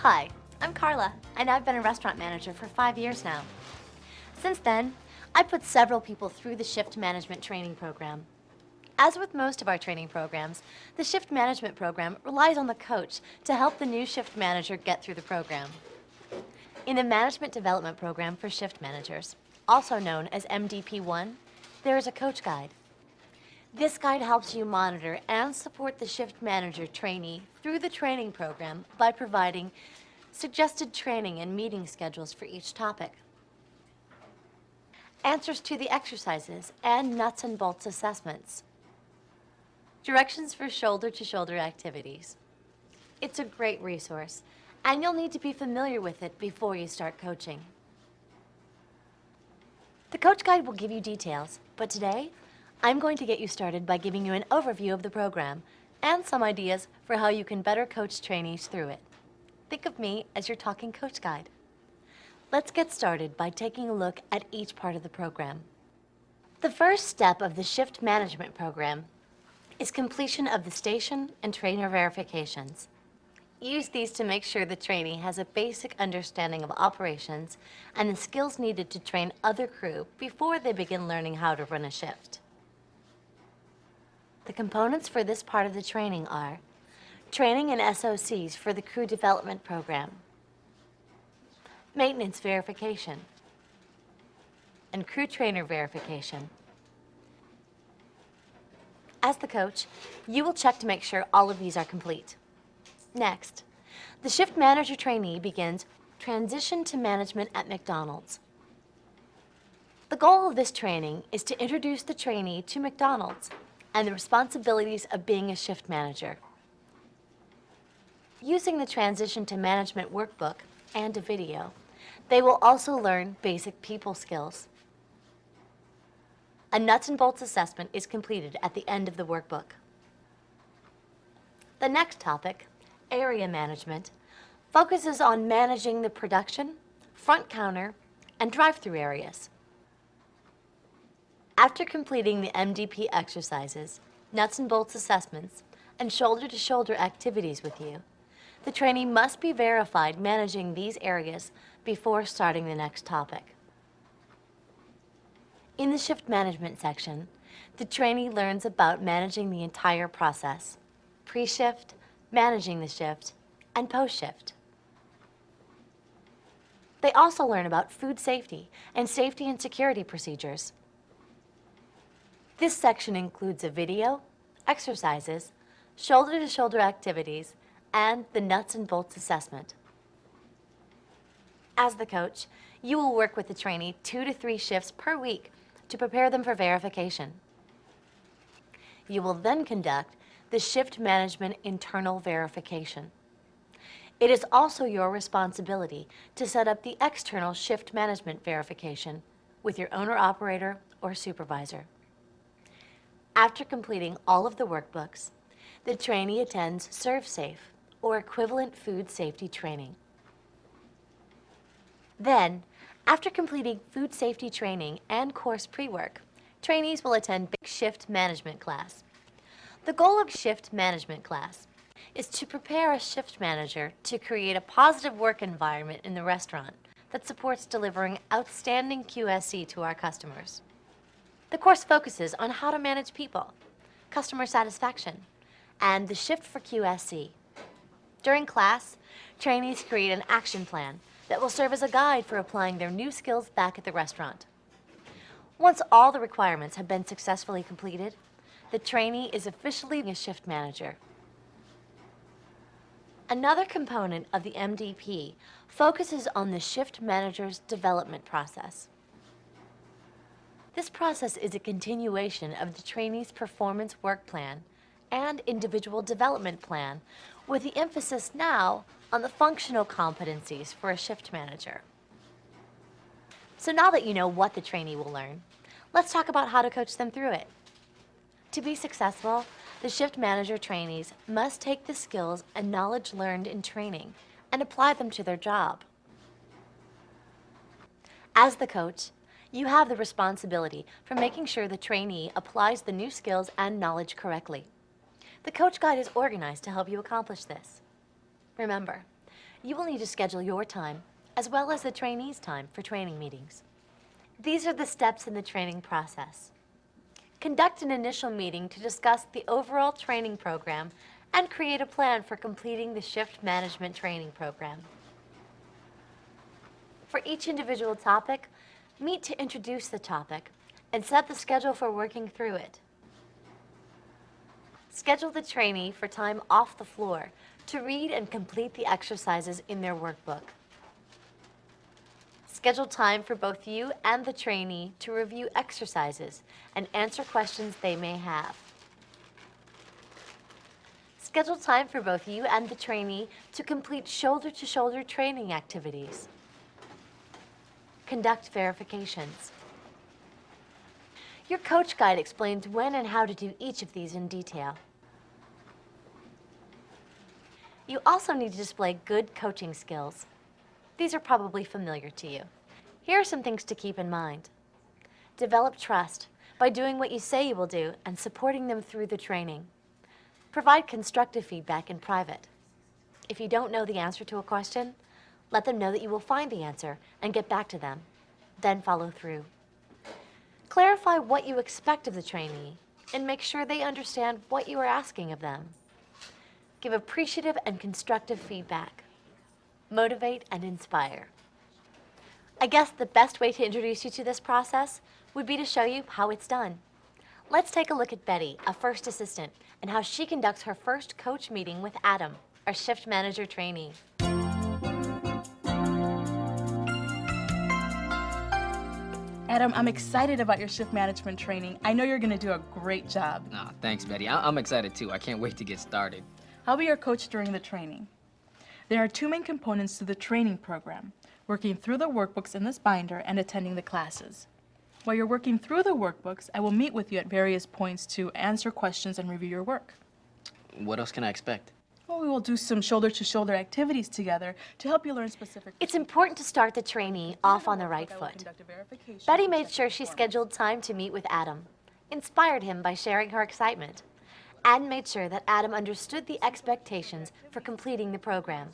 Hi, I'm Carla, and I've been a restaurant manager for 5 years now. Since then, I put several people through the shift management training program. As with most of our training programs, the shift management program relies on the coach to help the new shift manager get through the program. In the Management Development Program for Shift Managers, also known as MDP1, there is a coach guide. This guide helps you monitor and support the shift manager trainee through the training program by providing suggested training and meeting schedules for each topic, answers to the exercises and nuts and bolts assessments, directions for shoulder-to-shoulder activities. It's a great resource, and you'll need to be familiar with it before you start coaching. The coach guide will give you details, but today, I'm going to get you started by giving you an overview of the program and some ideas for how you can better coach trainees through it. Think of me as your talking coach guide. Let's get started by taking a look at each part of the program. The first step of the shift management program is completion of the station and trainer verifications. Use these to make sure the trainee has a basic understanding of operations and the skills needed to train other crew before they begin learning how to run a shift. The components for this part of the training are training and SOCs for the crew development program, maintenance verification, and crew trainer verification. As the coach, you will check to make sure all of these are complete. Next, the shift manager trainee begins transition to management at McDonald's. The goal of this training is to introduce the trainee to McDonald's and the responsibilities of being a shift manager. Using the Transition to Management workbook and a video, they will also learn basic people skills. A nuts and bolts assessment is completed at the end of the workbook. The next topic, area management, focuses on managing the production, front counter, and drive-through areas. After completing the MDP exercises, nuts and bolts assessments, and shoulder-to-shoulder activities with you, the trainee must be verified managing these areas before starting the next topic. In the shift management section, the trainee learns about managing the entire process, pre-shift, managing the shift, and post-shift. They also learn about food safety and safety and security procedures. This section includes a video, exercises, shoulder-to-shoulder activities, and the nuts and bolts assessment. As the coach, you will work with the trainee 2 to 3 shifts per week to prepare them for verification. You will then conduct the shift management internal verification. It is also your responsibility to set up the external shift management verification with your owner-operator or supervisor. After completing all of the workbooks, the trainee attends ServSafe or equivalent food safety training. Then, after completing food safety training and course pre-work, trainees will attend Big Shift Management class. The goal of Shift Management class is to prepare a shift manager to create a positive work environment in the restaurant that supports delivering outstanding QSC to our customers. The course focuses on how to manage people, customer satisfaction, and the shift for QSC. During class, trainees create an action plan that will serve as a guide for applying their new skills back at the restaurant. Once all the requirements have been successfully completed, the trainee is officially a shift manager. Another component of the MDP focuses on the shift manager's development process. This process is a continuation of the trainee's performance work plan and individual development plan, with the emphasis now on the functional competencies for a shift manager. So now that you know what the trainee will learn, let's talk about how to coach them through it. To be successful, the shift manager trainees must take the skills and knowledge learned in training and apply them to their job. As the coach, you have the responsibility for making sure the trainee applies the new skills and knowledge correctly. The coach guide is organized to help you accomplish this. Remember, You will need to schedule your time, as well as the trainee's time for training meetings. These are the steps in the training process. Conduct an initial meeting to discuss the overall training program and create a plan for completing the shift management training program. For each individual topic, meet to introduce the topic and set the schedule for working through it. Schedule the trainee for time off the floor to read and complete the exercises in their workbook. Schedule time for both you and the trainee to review exercises and answer questions they may have. Schedule time for both you and the trainee to complete shoulder-to-shoulder training activities. Conduct verifications. Your coach guide explains when and how to do each of these in detail. You also need to display good coaching skills. These are probably familiar to you. Here are some things to keep in mind. Develop trust by doing what you say you will do and supporting them through the training. Provide constructive feedback in private. If you don't know the answer to a question, let them know that you will find the answer and get back to them. Then follow through. Clarify what you expect of the trainee and make sure they understand what you are asking of them. Give appreciative and constructive feedback. Motivate and inspire. I guess the best way to introduce you to this process would be to show you how it's done. Let's take a look at Betty, a first assistant, and how she conducts her first coach meeting with Adam, our shift manager trainee. Adam, I'm excited about your shift management training. I know you're going to do a great job. Nah, thanks, Betty. I'm excited too. I can't wait to get started. I'll be your coach during the training. There are two main components to the training program: working through the workbooks in this binder and attending the classes. While you're working through the workbooks, I will meet with you at various points to answer questions and review your work. What else can I expect? Well, we will do some shoulder-to-shoulder activities together to help you learn specific... It's important to start the trainee off on the right foot. Betty made sure she scheduled time to meet with Adam, inspired him by sharing her excitement, and made sure that Adam understood the expectations for completing the program.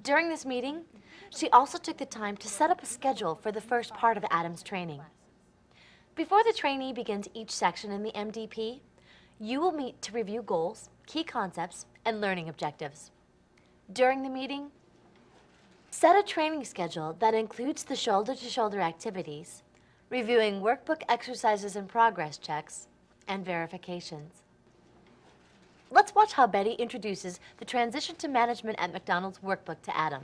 During this meeting, she also took the time to set up a schedule for the first part of Adam's training. Before the trainee begins each section in the MDP, you will meet to review goals, key concepts, and learning objectives. During the meeting, set a training schedule that includes the shoulder-to-shoulder activities, reviewing workbook exercises and progress checks, and verifications. Let's watch how Betty introduces the Transition to Management at McDonald's workbook to Adam.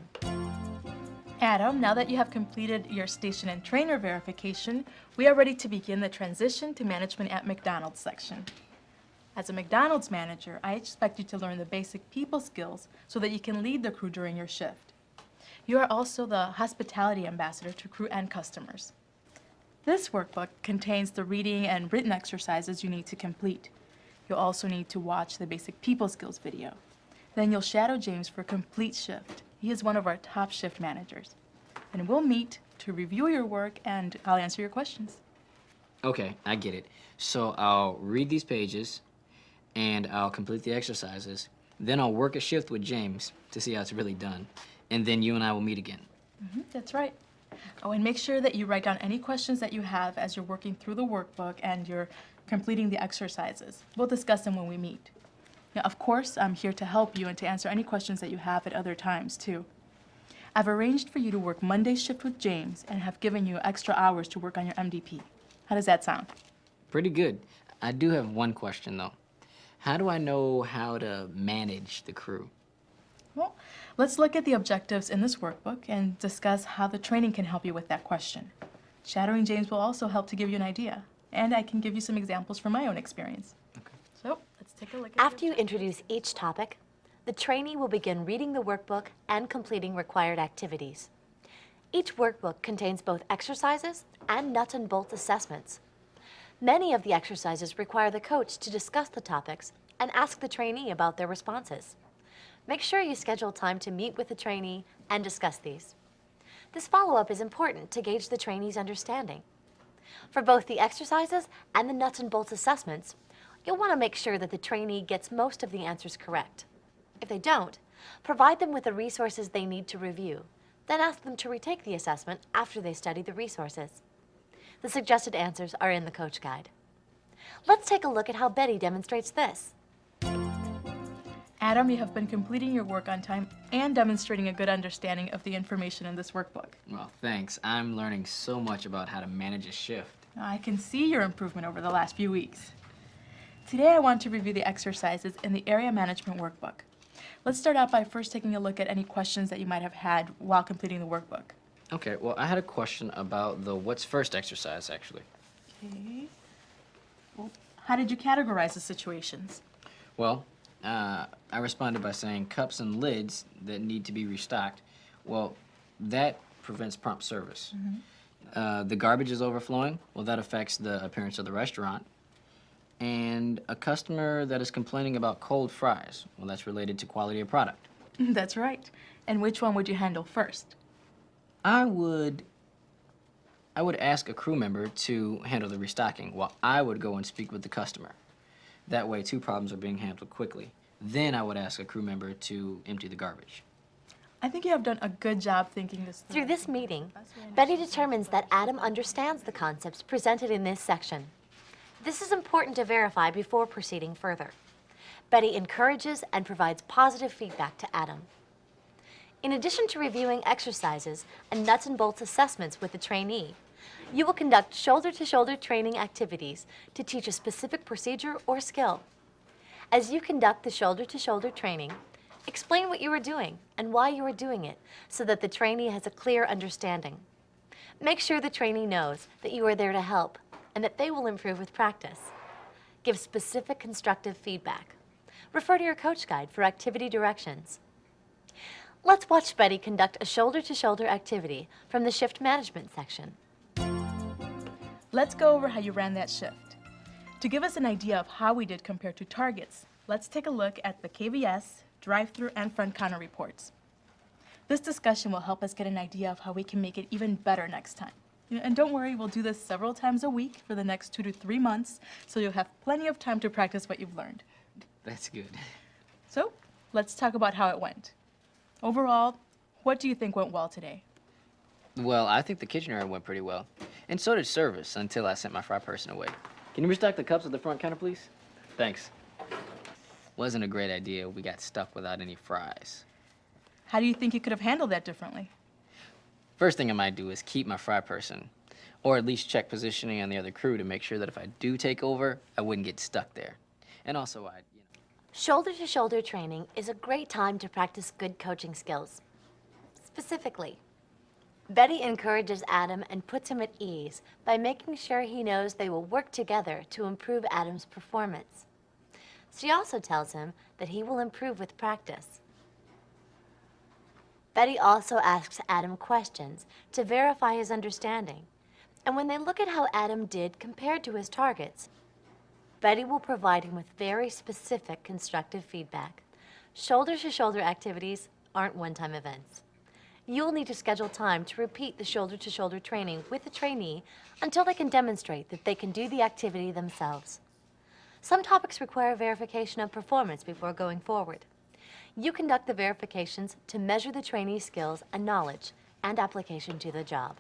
Adam, now that you have completed your station and trainer verification, we are ready to begin the Transition to Management at McDonald's section. As a McDonald's manager, I expect you to learn the basic people skills so that you can lead the crew during your shift. You are also the hospitality ambassador to crew and customers. This workbook contains the reading and written exercises you need to complete. You'll also need to watch the basic people skills video. Then you'll shadow James for a complete shift. He is one of our top shift managers. And we'll meet to review your work and I'll answer your questions. Okay, I get it. So I'll read these pages and I'll complete the exercises. Then I'll work a shift with James to see how it's really done. And then you and I will meet again. That's right. Oh, and make sure that you write down any questions that you have as you're working through the workbook and you're completing the exercises. We'll discuss them when we meet. Now, of course, I'm here to help you and to answer any questions that you have at other times, too. I've arranged for you to work Monday's shift with James and have given you extra hours to work on your MDP. How does that sound? Pretty good. I do have one question, though. How do I know how to manage the crew? Well, let's look at the objectives in this workbook and discuss how the training can help you with that question. Shadowing James will also help to give you an idea, and I can give you some examples from my own experience. Okay. So, let's take a look at After you introduce each topic, the trainee will begin reading the workbook and completing required activities. Each workbook contains both exercises and nuts and bolts assessments. Many of the exercises require the coach to discuss the topics and ask the trainee about their responses. Make sure you schedule time to meet with the trainee and discuss these. This follow-up is important to gauge the trainee's understanding. For both the exercises and the nuts and bolts assessments, you'll want to make sure that the trainee gets most of the answers correct. If they don't, Provide them with the resources they need to review, then ask them to retake the assessment after they study the resources. The suggested answers are in the Coach Guide. Let's take a look at how Betty demonstrates this. Adam, you have been completing your work on time and demonstrating a good understanding of the information in this workbook. Well, thanks. I'm learning so much about how to manage a shift. I can see your improvement over the last few weeks. Today I want to review the exercises in the Area Management Workbook. Let's start out by first taking a look at any questions that you might have had while completing the workbook. Okay, well, I had a question about the what's first exercise, actually. Okay. Well, how did you categorize the situations? Well, I responded by saying cups and lids that need to be restocked. Well, that prevents prompt service. The garbage is overflowing. Well, that affects the appearance of the restaurant. And a customer that is complaining about cold fries. Well, that's related to quality of product. That's right. And which one would you handle first? I would ask a crew member to handle the restocking while I would go and speak with the customer. That way, two problems are being handled quickly. Then I would ask a crew member to empty the garbage. I think you have done a good job thinking this through. Through this meeting, Betty determines that Adam understands the concepts presented in this section. This is important to verify before proceeding further. Betty encourages and provides positive feedback to Adam. In addition to reviewing exercises and nuts and bolts assessments with the trainee, you will conduct shoulder-to-shoulder training activities to teach a specific procedure or skill. As you conduct the shoulder-to-shoulder training, explain what you are doing and why you are doing it so that the trainee has a clear understanding. Make sure the trainee knows that you are there to help and that they will improve with practice. Give specific constructive feedback. Refer to your Coach Guide for activity directions. Let's watch Betty conduct a shoulder-to-shoulder activity from the shift management section. Let's go over how you ran that shift. To give us an idea of how we did compared to targets, let's take a look at the KVS, drive-through, and front counter reports. This discussion will help us get an idea of how we can make it even better next time. And don't worry, we'll do this several times a week for the next 2 to 3 months, so you'll have plenty of time to practice what you've learned. That's good. So, let's talk about how it went. Overall, what do you think went well today? Well, I think the kitchen area went pretty well. And so did service until I sent my fry person away. Can you restock the cups at the front counter, please? Thanks. Wasn't a great idea. We got stuck without any fries. How do you think you could have handled that differently? First thing I might do is keep my fry person, or at least check positioning on the other crew to make sure that if I do take over, I wouldn't get stuck there. And also, Shoulder-to-shoulder training is a great time to practice good coaching skills. Specifically, Betty encourages Adam and puts him at ease by making sure he knows they will work together to improve Adam's performance. She also tells him that he will improve with practice. Betty also asks Adam questions to verify his understanding, and when they look at how Adam did compared to his targets, Betty will provide him with very specific constructive feedback. Shoulder-to-shoulder activities aren't one-time events. You'll need to schedule time to repeat the shoulder-to-shoulder training with the trainee until they can demonstrate that they can do the activity themselves. Some topics require verification of performance before going forward. You conduct the verifications to measure the trainee's skills and knowledge and application to the job.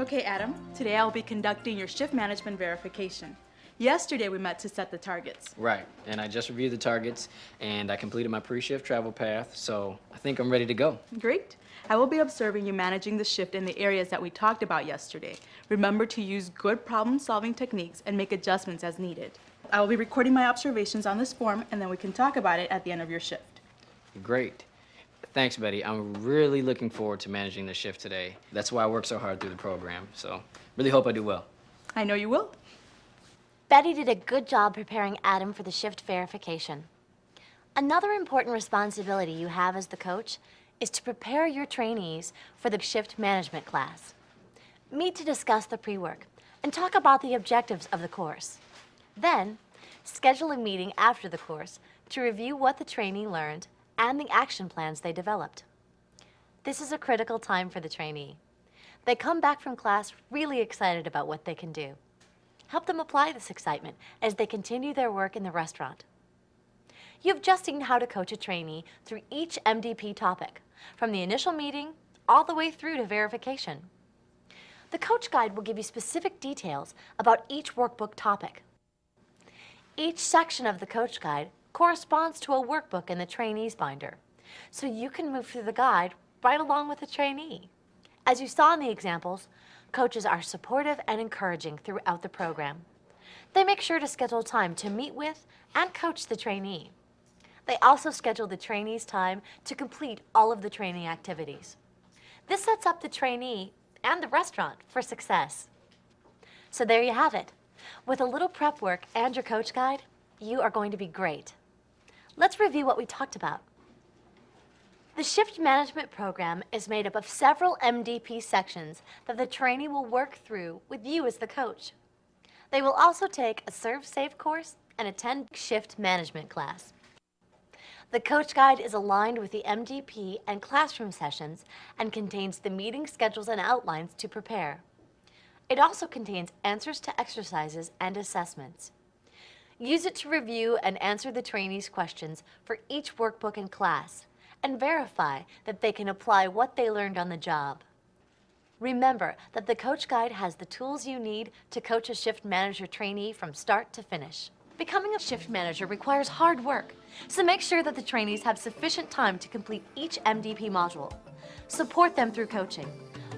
Okay, Adam, today I'll be conducting your shift management verification. Yesterday we met to set the targets. Right, and I just reviewed the targets, and I completed my pre-shift travel path, so I think I'm ready to go. Great. I will be observing you managing the shift in the areas that we talked about yesterday. Remember to use good problem-solving techniques and make adjustments as needed. I will be recording my observations on this form, and then we can talk about it at the end of your shift. Great. Thanks, Betty. I'm really looking forward to managing the shift today. That's why I work so hard through the program, so really hope I do well. I know you will. Betty did a good job preparing Adam for the shift verification. Another important responsibility you have as the coach is to prepare your trainees for the shift management class. Meet to discuss the pre-work and talk about the objectives of the course. Then, schedule a meeting after the course to review what the trainee learned and the action plans they developed. This is a critical time for the trainee. They come back from class really excited about what they can do. Help them apply this excitement as they continue their work in the restaurant. You've just seen how to coach a trainee through each MDP topic, from the initial meeting all the way through to verification. The Coach Guide will give you specific details about each workbook topic. Each section of the Coach Guide corresponds to a workbook in the trainee's binder, so you can move through the guide right along with the trainee. As you saw in the examples, coaches are supportive and encouraging throughout the program. They make sure to schedule time to meet with and coach the trainee. They also schedule the trainee's time to complete all of the training activities. This sets up the trainee and the restaurant for success. So there you have it. With a little prep work and your Coach Guide, you are going to be great. Let's review what we talked about. The shift management program is made up of several MDP sections that the trainee will work through with you as the coach. They will also take a Serve Safe course and attend shift management class. The Coach Guide is aligned with the MDP and classroom sessions and contains the meeting schedules and outlines to prepare. It also contains answers to exercises and assessments. Use it to review and answer the trainees' questions for each workbook and class, and verify that they can apply what they learned on the job. Remember that the Coach Guide has the tools you need to coach a shift manager trainee from start to finish. Becoming a shift manager requires hard work, so make sure that the trainees have sufficient time to complete each MDP module. Support them through coaching.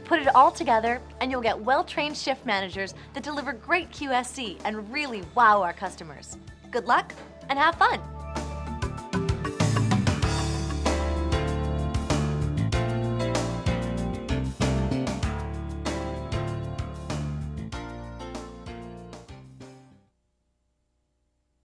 Put it all together and you'll get well-trained shift managers that deliver great QSC and really wow our customers. Good luck and have fun!